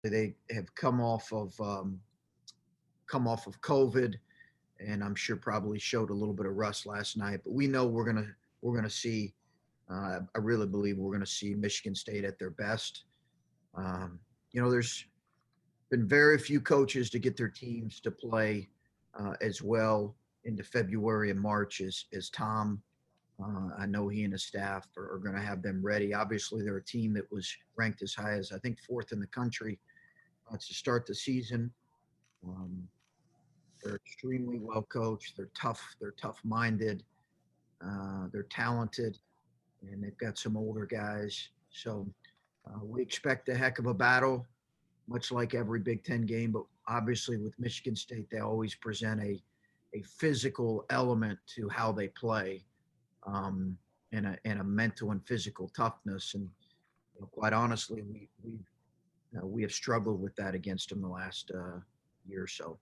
they have come off of COVID, and I'm sure probably showed a little bit of rust last night. But we know we're gonna see. I really believe we're gonna see Michigan State at their best. There's been very few coaches to get their teams to play as well into February and March as Tom. I know he and his staff are going to have them ready. Obviously, they're a team that was ranked as high as I think fourth in the country to start the season. Um, they're extremely well coached. They're tough. They're tough-minded. They're talented, and they've got some older guys. So we expect a heck of a battle, much like every Big Ten game. But obviously, with Michigan State, they always present a physical element to how they play, and a mental and physical toughness. And quite honestly, we have struggled with that against them the last year or so.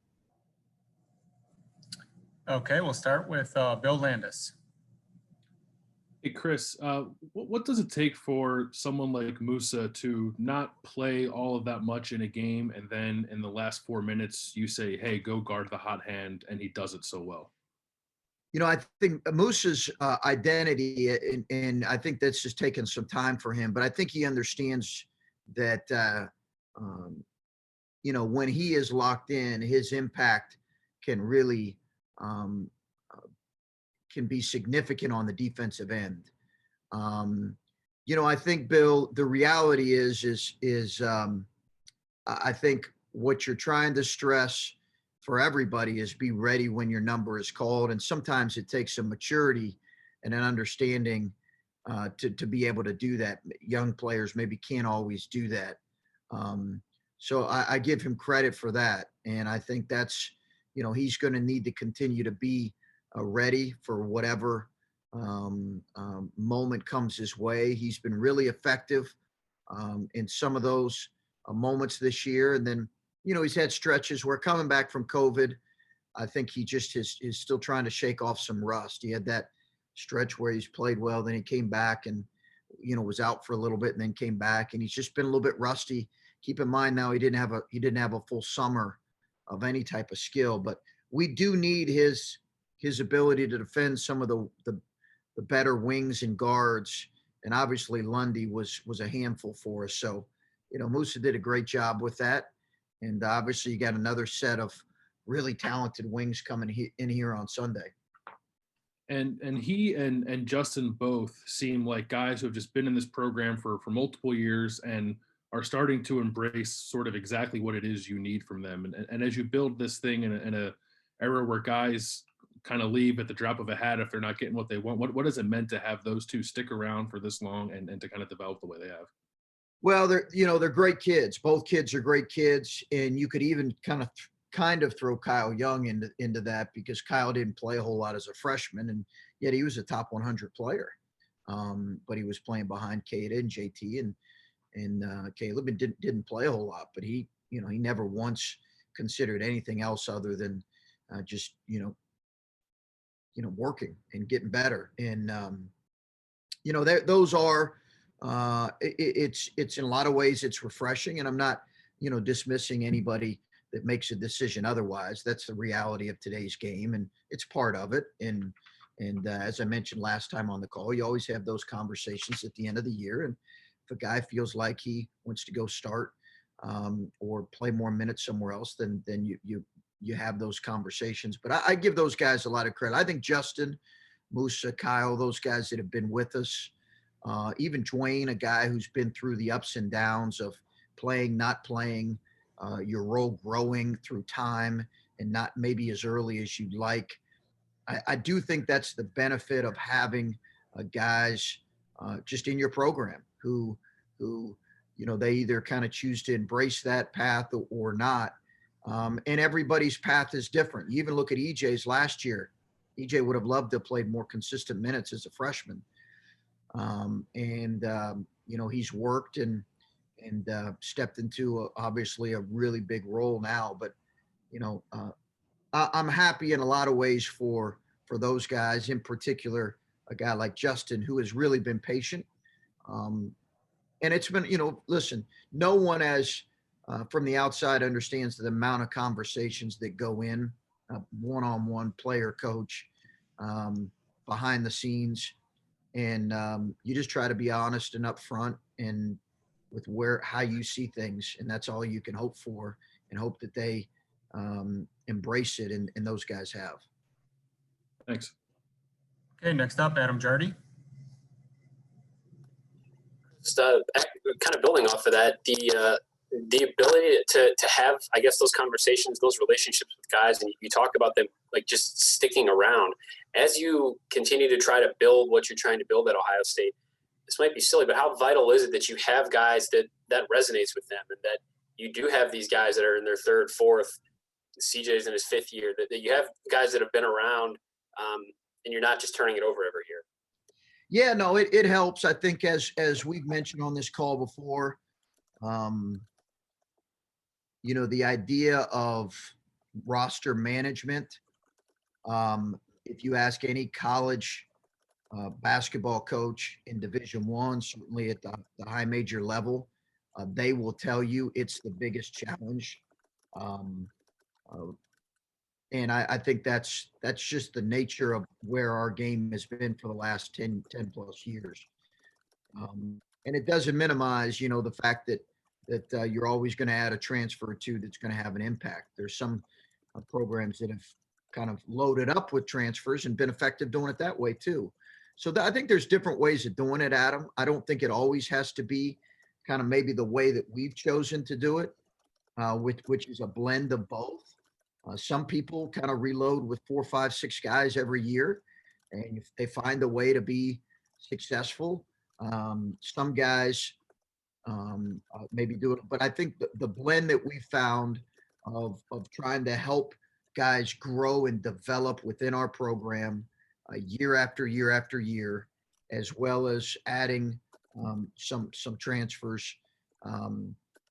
Okay, we'll start with Bill Landis. Hey, Chris, what does it take for someone like Musa to not play all of that much in a game, and then in the last 4 minutes you say, hey, go guard the hot hand, and he does it so well? I think Musa's identity, and I think that's just taken some time for him, but I think he understands that, when he is locked in, his impact can really can be significant on the defensive end. I think, Bill, the reality is I think what you're trying to stress for everybody is be ready when your number is called. And sometimes it takes some maturity and an understanding to be able to do that. Young players maybe can't always do that. So I give him credit for that. And I think that's, he's going to need to continue to be ready for whatever moment comes his way. He's been really effective in some of those moments this year. And then, he's had stretches where, coming back from COVID, I think he just is still trying to shake off some rust. He had that stretch where he's played well, then he came back and, was out for a little bit and then came back, and he's just been a little bit rusty. Keep in mind now, he didn't have a full summer of any type of skill, but we do need his ability to defend some of the better wings and guards. And obviously Lundy was a handful for us. So, Musa did a great job with that. And obviously you got another set of really talented wings coming in here on Sunday. And he and Justin both seem like guys who have just been in this program for multiple years and are starting to embrace sort of exactly what it is you need from them. And as you build this thing in a era where guys kind of leave at the drop of a hat if they're not getting what they want, what has it meant to have those two stick around for this long and to kind of develop the way they have? Well, they're great kids. Both kids are great kids. And you could even kind of throw Kyle Young into that, because Kyle didn't play a whole lot as a freshman, and yet he was a top 100 player. But he was playing behind Kada and JT and Caleb, and didn't play a whole lot. But he never once considered anything else other than just working and getting better. And those are it's in a lot of ways it's refreshing, and I'm not dismissing anybody that makes a decision otherwise. That's the reality of today's game, and it's part of it. And as I mentioned last time on the call, you always have those conversations at the end of the year. And if a guy feels like he wants to go start or play more minutes somewhere else, then you have those conversations. But I give those guys a lot of credit. I think Justin, Musa, Kyle, those guys that have been with us, even Dwayne, a guy who's been through the ups and downs of playing, not playing, your role growing through time and not maybe as early as you'd like. I do think that's the benefit of having guys just in your program who they either kind of choose to embrace that path or not. And everybody's path is different. You even look at EJ's last year. EJ would have loved to have played more consistent minutes as a freshman. He's worked and stepped into obviously a really big role now. But, I'm happy in a lot of ways for those guys, in particular, a guy like Justin, who has really been patient. And it's been, listen, no one as from the outside understands the amount of conversations that go in, one-on-one player coach, behind the scenes. And you just try to be honest and upfront and with how you see things. And that's all you can hope for, and hope that they embrace it. And those guys have. Thanks. Okay, next up, Adam Jardy. Just kind of building off of that, the ability to have, I guess, those conversations, those relationships with guys, and you talk about them like just sticking around as you continue to try to build what you're trying to build at Ohio State. This might be silly, but how vital is it that you have guys that resonates with them, and that you do have these guys that are in their third, fourth, CJ's in his fifth year, that you have guys that have been around, and you're not just turning it over every year. Yeah, no, it helps. I think as we've mentioned on this call before, the idea of roster management, if you ask any college basketball coach in Division I, certainly at the high major level, they will tell you it's the biggest challenge. And I think that's just the nature of where our game has been for the last 10 plus years. And it doesn't minimize, the fact that you're always going to add a transfer or two that's going to have an impact. There's some programs that have kind of loaded up with transfers and been effective doing it that way too. So I think there's different ways of doing it, Adam. I don't think it always has to be kind of maybe the way that we've chosen to do it, which is a blend of both. Some people kind of reload with 4, 5, 6 guys every year, and if they find a way to be successful, some guys maybe do it. But I think the blend that we found of trying to help guys grow and develop within our program year after year after year, as well as adding some transfers,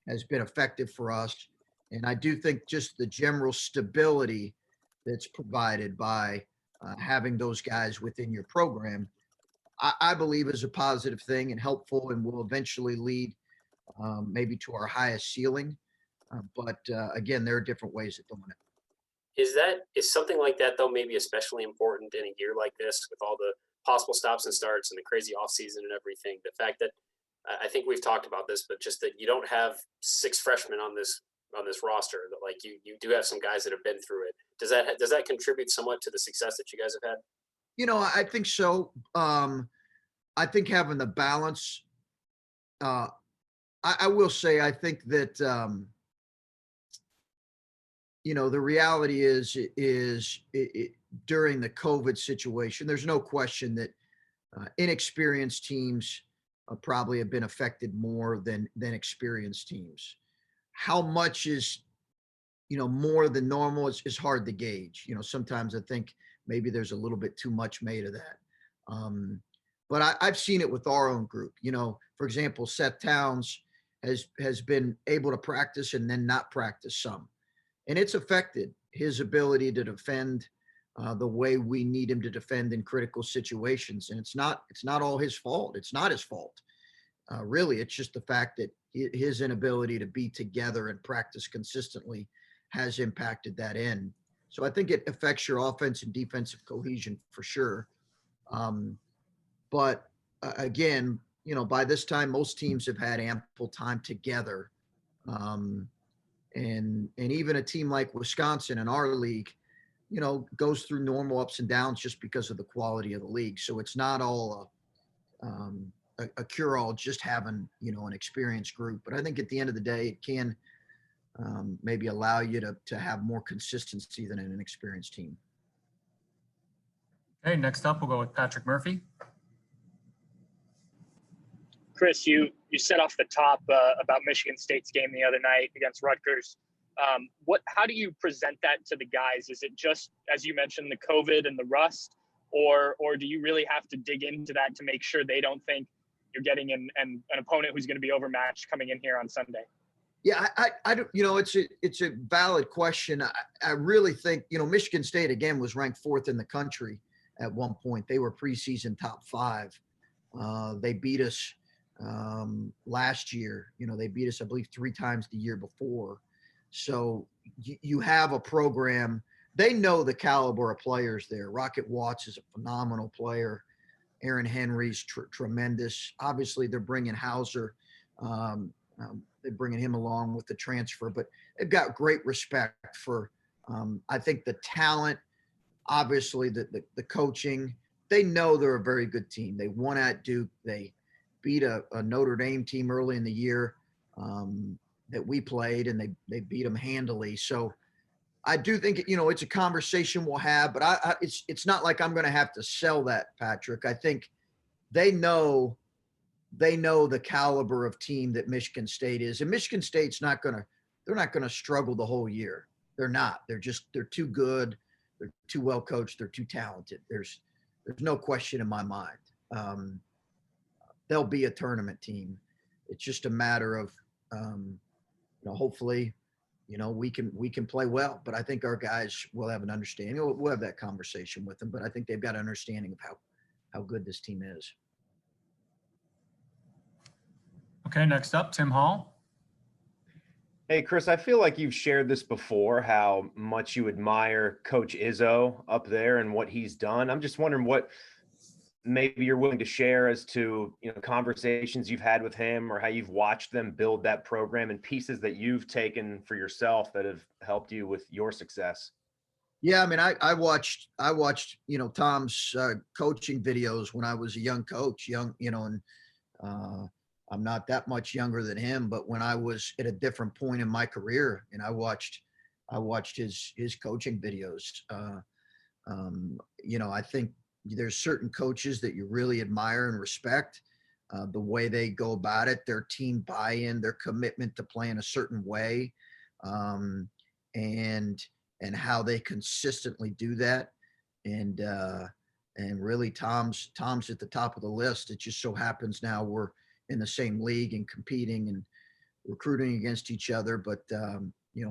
has been effective for us. And I do think just the general stability that's provided by having those guys within your program, I believe is a positive thing and helpful, and will eventually lead maybe to our highest ceiling. But again, there are different ways of doing it. Is something like that, though, maybe especially important in a year like this with all the possible stops and starts and the crazy off season and everything? The fact that I think we've talked about this, but just that you don't have 6 freshmen on this roster, that like you do have some guys that have been through it. Does that contribute somewhat to the success that you guys have had? I think so. I think having the balance, I will say, I think that, the reality is during the COVID situation, there's no question that inexperienced teams probably have been affected more than experienced teams. How much is, more than normal is hard to gauge. Sometimes I think maybe there's a little bit too much made of that. But I've seen it with our own group. For example, Seth Towns has been able to practice and then not practice some. And it's affected his ability to defend the way we need him to defend in critical situations. And it's not all his fault. It's not his fault. Really, it's just the fact that his inability to be together and practice consistently has impacted that end. So I think it affects your offense and defensive cohesion for sure. But again, by this time, most teams have had ample time together. And even a team like Wisconsin in our league, goes through normal ups and downs just because of the quality of the league. So it's not all a cure-all just having, an experienced group. But I think at the end of the day, it can maybe allow you to have more consistency than an inexperienced team. Okay, next up, we'll go with Patrick Murphy. Chris, you said off the top about Michigan State's game the other night against Rutgers. How do you present that to the guys? Is it just, as you mentioned, the COVID and the rust, or do you really have to dig into that to make sure they don't think you're getting an opponent who's going to be overmatched coming in here on Sunday? Yeah, I don't, it's a valid question. I really think, Michigan State again was ranked 4th in the country at one point. They were preseason top 5. They beat us last year. They beat us, I believe, 3 times the year before. So you have a program. They know the caliber of players there. Rocket Watts is a phenomenal player. Aaron Henry's tremendous. Obviously, they're bringing Hauser. They're bringing him along with the transfer, but they've got great respect for, I think, the talent, obviously the coaching. They know they're a very good team. They won at Duke. They beat a Notre Dame team early in the year that we played, and they beat them handily. So I do think, it's a conversation we'll have, but it's not like I'm going to have to sell that, Patrick. I think they know the caliber of team that Michigan State is, and Michigan State's they're not going to struggle the whole year. They're not. They're too good. They're too well coached. They're too talented. There's no question in my mind. They'll be a tournament team. It's just a matter of, hopefully, we can play well, but I think our guys will have an understanding. We'll have that conversation with them, but I think they've got an understanding of how good this team is. Okay, next up, Tim Hall. Hey, Chris, I feel like you've shared this before, how much you admire Coach Izzo up there and what he's done. I'm just wondering what maybe you're willing to share as to, conversations you've had with him, or how you've watched them build that program, and pieces that you've taken for yourself that have helped you with your success. Yeah, I mean, I watched Tom's coaching videos when I was a young coach, and I'm not that much younger than him, but when I was at a different point in my career, and I watched his coaching videos. I think there's certain coaches that you really admire and respect, the way they go about it, their team buy-in, their commitment to playing a certain way, and how they consistently do that. And really Tom's at the top of the list. It just so happens now we're in the same league and competing and recruiting against each other, but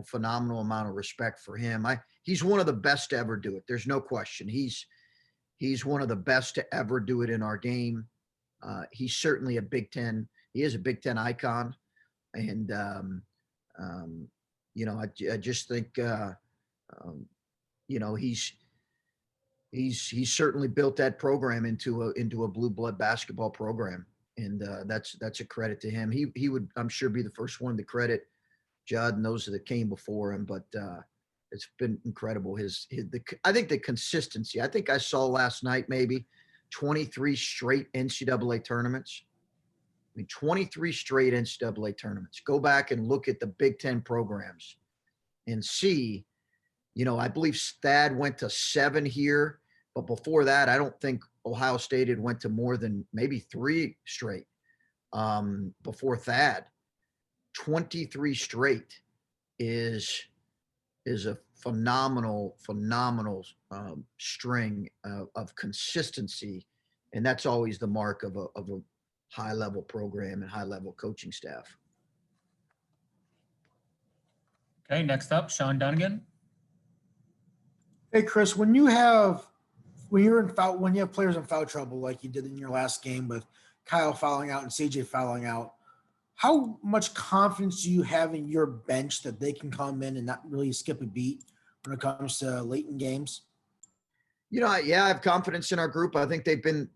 phenomenal amount of respect for him. He's one of the best to ever do it. There's no question. He's one of the best to ever do it in our game. He's certainly a Big Ten. He is a Big Ten icon. And, I just think, he's certainly built that program into a blue blood basketball program. And that's a credit to him. He would, I'm sure, be the first one to credit Judd and those that came before him. But it's been incredible. I think the consistency. I think I saw last night maybe 23 straight NCAA tournaments. 23 straight NCAA tournaments. Go back and look at the Big Ten programs and see. I believe Thad went to 7 here, but before that, I don't think Ohio State had went to more than maybe 3 straight before Thad. 23 straight is a phenomenal string of consistency, and that's always the mark of a high level program and high level coaching staff. Okay, next up, Sean Dunnigan. Hey, Chris, when you have players in foul trouble like you did in your last game with Kyle fouling out and CJ fouling out, how much confidence do you have in your bench that they can come in and not really skip a beat when it comes to late in games? I have confidence in our group. I think they've been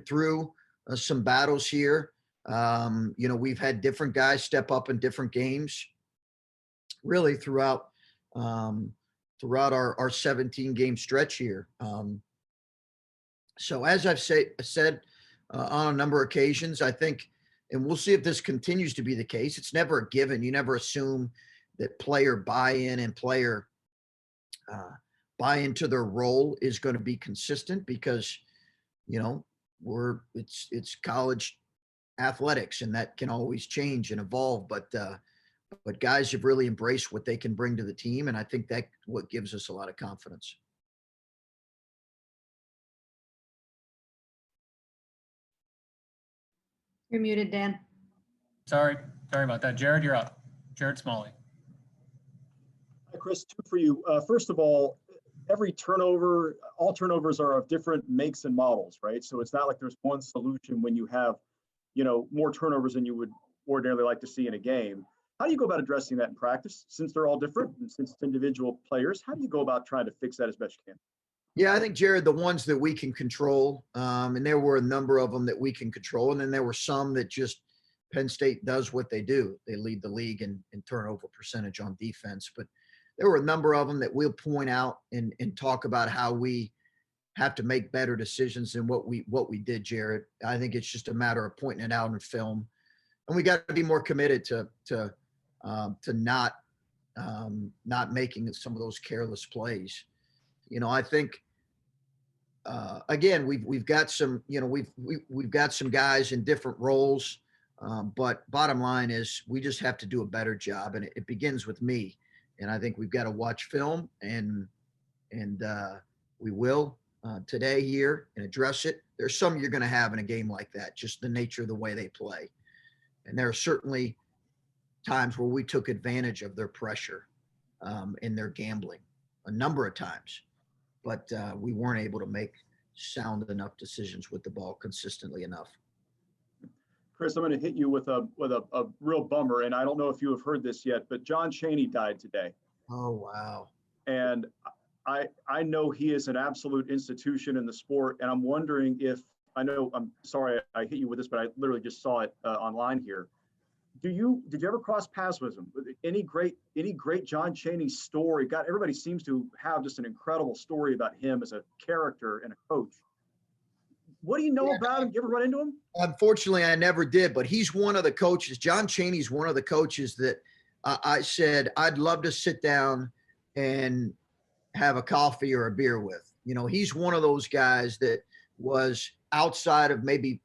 through some battles here. We've had different guys step up in different games, really throughout our 17 game stretch here. So as I've said on a number of occasions, I think, and we'll see if this continues to be the case. It's never a given. You never assume that player buy-in and player buy-in to their role is going to be consistent, because, it's college athletics, and that can always change and evolve. But guys have really embraced what they can bring to the team, and I think that's what gives us a lot of confidence. You're muted, Dan. Sorry about that. Jared, you're up. Jared Smalley. Hi, Chris, 2 for you. First of all, all turnovers are of different makes and models, right? So it's not like there's one solution when you have more turnovers than you would ordinarily like to see in a game. How do you go about addressing that in practice? Since they're all different and since it's individual players, how do you go about trying to fix that as best you can? Yeah, I think, Jared, the ones that we can control, and there were a number of them that we can control, and then there were some that just Penn State does what they do. They lead the league in turnover percentage on defense. But there were a number of them that we'll point out and talk about how we have to make better decisions than what we did, Jared. I think it's just a matter of pointing it out in film, and we got to be more committed to not making some of those careless plays. I think again we've got some we've got some guys in different roles, but bottom line is we just have to do a better job, and it begins with me. And I think we've got to watch film, and we will today here and address it. There's some you're going to have in a game like that, just the nature of the way they play, and there are certainly times where we took advantage of their pressure in their gambling, a number of times. But we weren't able to make sound enough decisions with the ball consistently enough. Chris, I'm going to hit you with a real bummer, and I don't know if you have heard this yet, but John Chaney died today. Oh, wow. And I know he is an absolute institution in the sport, and I'm wondering if I'm sorry I hit you with this, but I literally just saw it online here. Did you ever cross paths with him? Any great John Chaney story? God, everybody seems to have just an incredible story about him as a character and a coach. What do you know about him? You ever run into him? Unfortunately, I never did, but he's one of the coaches. John Chaney's one of the coaches that I said I'd love to sit down and have a coffee or a beer with. He's one of those guys that was outside of maybe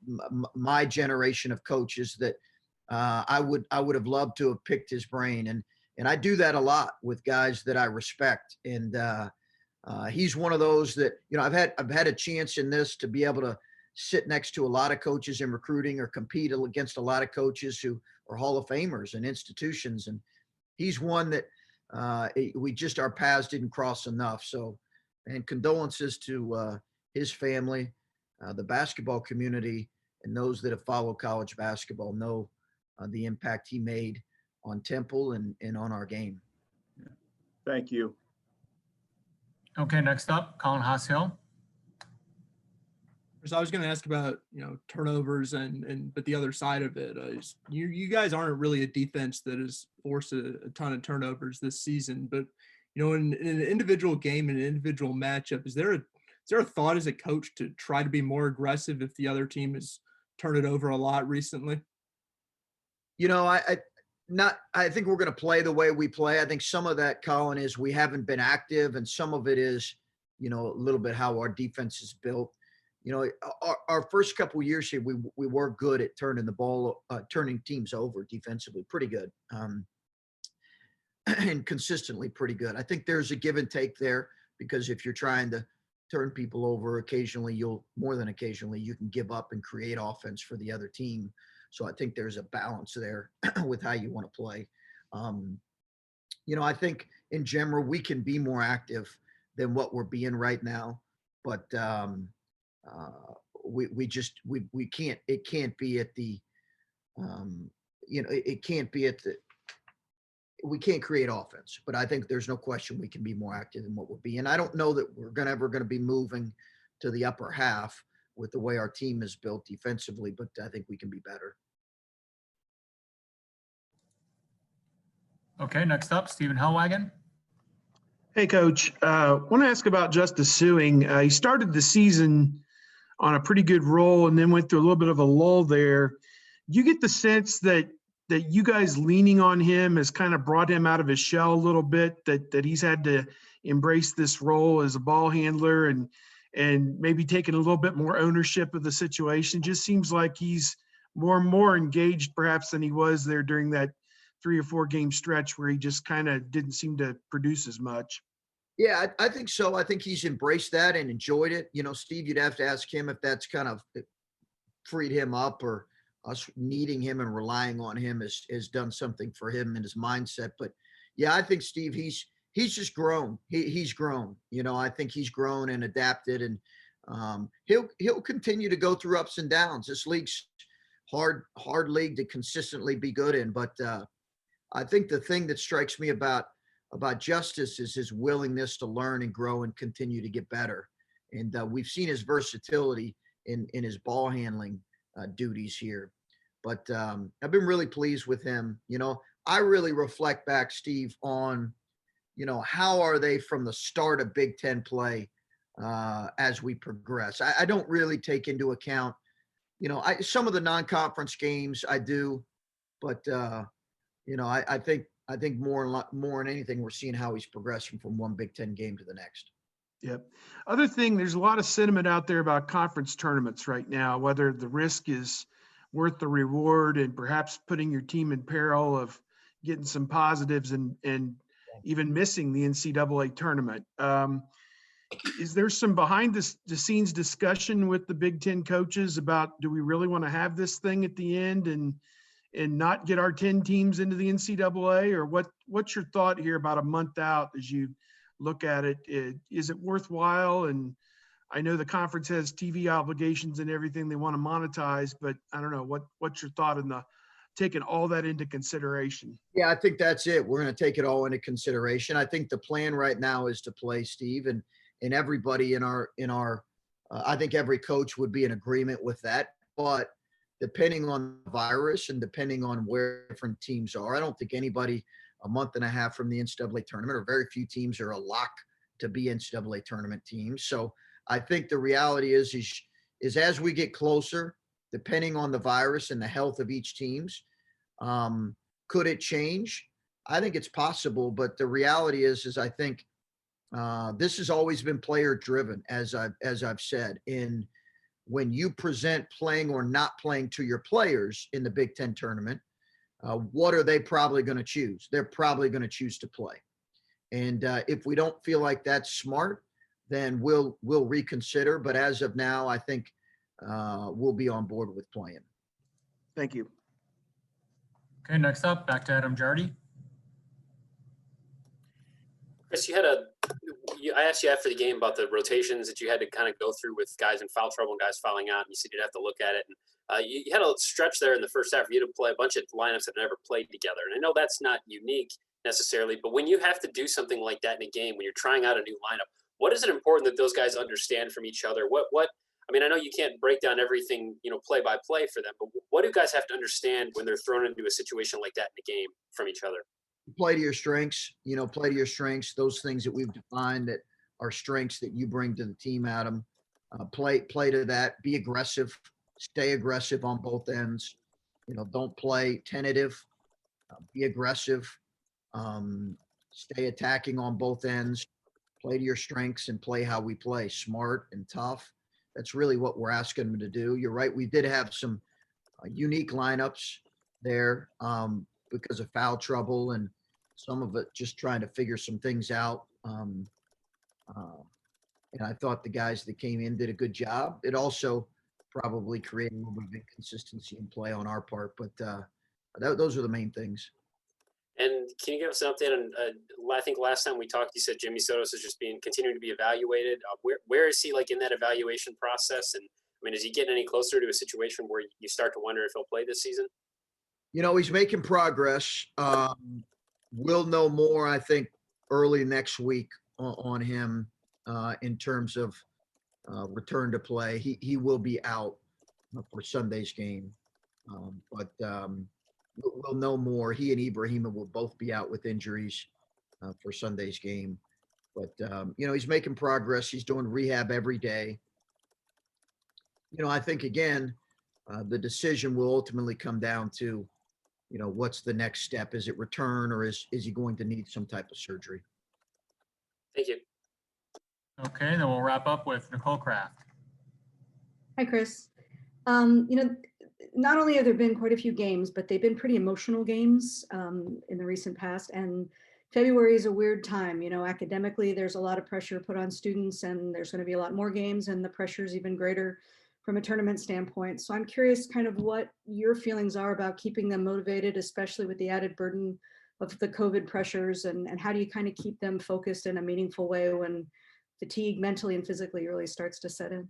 my generation of coaches that I would have loved to have picked his brain, and I do that a lot with guys that I respect. And he's one of those that I've had a chance in this to be able to sit next to a lot of coaches in recruiting or compete against a lot of coaches who are Hall of Famers and institutions, and he's one that our paths didn't cross enough. So, and condolences to his family, the basketball community, and those that have followed college basketball know the impact he made on Temple and on our game. Thank you. Okay, next up, Colin Haas-Hill. So I was going to ask about, turnovers but the other side of it is you guys aren't really a defense that has forced a ton of turnovers this season, but in an individual game, in an individual matchup, is there a thought as a coach to try to be more aggressive if the other team has turned it over a lot recently? I think we're going to play the way we play. I think some of that, Colin, is we haven't been active, and some of it is, a little bit how our defense is built. Our first couple of years here, we were good at turning teams over defensively, pretty good, and consistently pretty good. I think there's a give and take there, because if you're trying to turn people over occasionally, more than occasionally, you can give up and create offense for the other team. So I think there's a balance there with how you want to play. I think in general, we can be more active than what we're being right now, but we can't, it can't be at the, we can't create offense, but I think there's no question we can be more active than what we're being. I don't know that we're ever going to be moving to the upper half with the way our team is built defensively, but I think we can be better. Okay, next up, Stephen Hellwagon. Hey, Coach. Want to ask about Justice Suing. He started the season on a pretty good roll and then went through a little bit of a lull there. You get the sense that you guys leaning on him has kind of brought him out of his shell a little bit, that he's had to embrace this role as a ball handler and maybe taking a little bit more ownership of the situation. Just seems like he's more and more engaged perhaps than he was there during that 3 or 4 game stretch where he just kind of didn't seem to produce as much. Yeah, I think so. I think he's embraced that and enjoyed it. Steve, you'd have to ask him if that's kind of freed him up, or us needing him and relying on him has done something for him in his mindset. But yeah, I think Steve, he's just grown. He's grown. I think he's grown and adapted, and he'll continue to go through ups and downs. This league's hard league to consistently be good in. But I think the thing that strikes me about Justice is his willingness to learn and grow and continue to get better. And we've seen his versatility in his ball handling duties here. But I've been really pleased with him. I really reflect back, Steve, on, how are they from the start of Big Ten play as we progress. I don't really take into account, some of the non-conference games I do, but I think more than anything, we're seeing how he's progressing from one Big Ten game to the next. Yep. Other thing, there's a lot of sentiment out there about conference tournaments right now, whether the risk is worth the reward and perhaps putting your team in peril of getting some positives and even missing the NCAA tournament. Is there some behind the scenes discussion with the Big Ten coaches about, do we really want to have this thing at the end and not get our 10 teams into the NCAA? Or what's your thought here about a month out as you look at it? Is it worthwhile? And I know the conference has TV obligations and everything they want to monetize, but I don't know, what's your thought in taking all that into consideration? Yeah, I think that's it. We're going to take it all into consideration. I think the plan right now is to play, Steve, and everybody in our I think every coach would be in agreement with that. But depending on the virus and depending on where different teams are, I don't think anybody a month and a half from the NCAA tournament, or very few teams are a lock to be NCAA tournament teams. So I think the reality is as we get closer, depending on the virus and the health of each teams, could it change? I think it's possible, but the reality is I think this has always been player driven, as I've said. In when you present playing or not playing to your players in the Big Ten tournament, what are they probably going to choose? They're probably going to choose to play. And if we don't feel like that's smart, then we'll reconsider. But as of now, I think we'll be on board with playing. Thank you. Okay, next up, back to Adam Jardy. Chris, I asked you after the game about the rotations that you had to kind of go through with guys in foul trouble and guys fouling out, and you said you'd have to look at it. And you had a stretch there in the first half for you to play a bunch of lineups that never played together. And I know that's not unique necessarily, but when you have to do something like that in a game, when you're trying out a new lineup, what is it important that those guys understand from each other? I mean, I know you can't break down everything, play by play for them, but what do guys have to understand when they're thrown into a situation like that in a game from each other? Play to your strengths, play to your strengths, those things that we've defined that are strengths that you bring to the team, Adam. Play to that, be aggressive, stay aggressive on both ends. Don't play tentative, be aggressive, stay attacking on both ends, play to your strengths and play how we play, smart and tough. That's really what we're asking them to do. You're right. We did have some unique lineups there because of foul trouble and some of it just trying to figure some things out. And I thought the guys that came in did a good job. It also probably created a little bit of inconsistency in play on our part, but those are the main things. And can you give us an update on, I think last time we talked, you said Jimmy Sotos is just continuing to be evaluated. Where is he in that evaluation process? And I mean, is he getting any closer to a situation where you start to wonder if he'll play this season? He's making progress. We'll know more, I think, early next week on him in terms of return to play. He will be out for Sunday's game, but we'll know more. He and Ibrahima will both be out with injuries for Sunday's game. But, he's making progress. He's doing rehab every day. I think, again, the decision will ultimately come down to, what's the next step? Is it return or is he going to need some type of surgery? Thank you. Okay, then we'll wrap up with Nicole Kraft. Hi, Chris. Not only have there been quite a few games, but they've been pretty emotional games in the recent past. And February is a weird time. Academically, there's a lot of pressure put on students, and there's going to be a lot more games, and the pressure is even greater from a tournament standpoint. So I'm curious kind of what your feelings are about keeping them motivated, especially with the added burden of the COVID pressures, and how do you kind of keep them focused in a meaningful way when fatigue mentally and physically really starts to set in?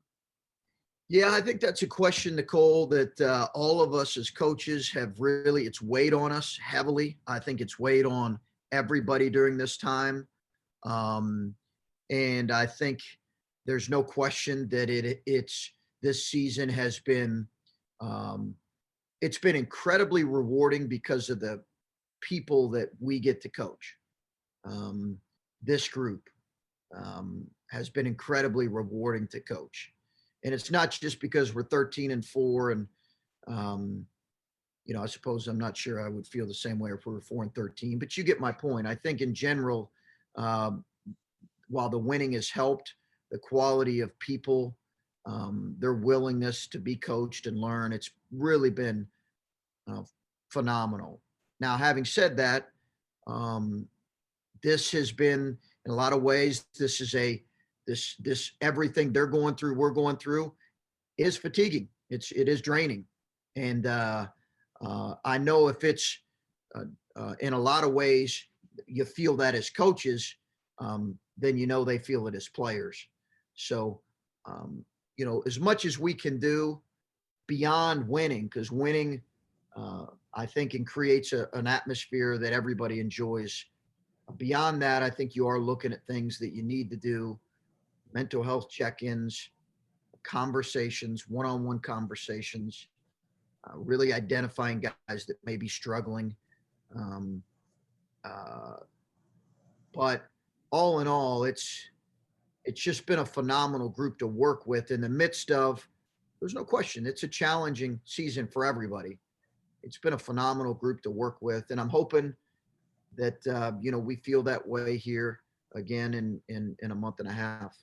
Yeah, I think that's a question, Nicole, that all of us as coaches have really, it's weighed on us heavily. I think it's weighed on everybody during this time. Um, and I think there's no question that this season has been, it's been incredibly rewarding because of the people that we get to coach. This group has been incredibly rewarding to coach. And it's not just because we're 13-4 and, I suppose I'm not sure I would feel the same way if we were 4-13, but you get my point. I think in general, while the winning has helped, the quality of people, their willingness to be coached and learn, it's really been phenomenal. Now, having said that, this has been, in a lot of ways, this is this everything they're going through, we're going through, is fatiguing. It is draining, and I know if it's in a lot of ways you feel that as coaches, then they feel it as players. So as much as we can do beyond winning, because winning, I think, and creates an atmosphere that everybody enjoys. Beyond that, I think you are looking at things that you need to do: mental health check-ins, conversations, one-on-one conversations, really identifying guys that may be struggling. But all in all, it's just been a phenomenal group to work with in the midst of, there's no question, it's a challenging season for everybody. It's been a phenomenal group to work with, and I'm hoping that we feel that way here again in a month and a half.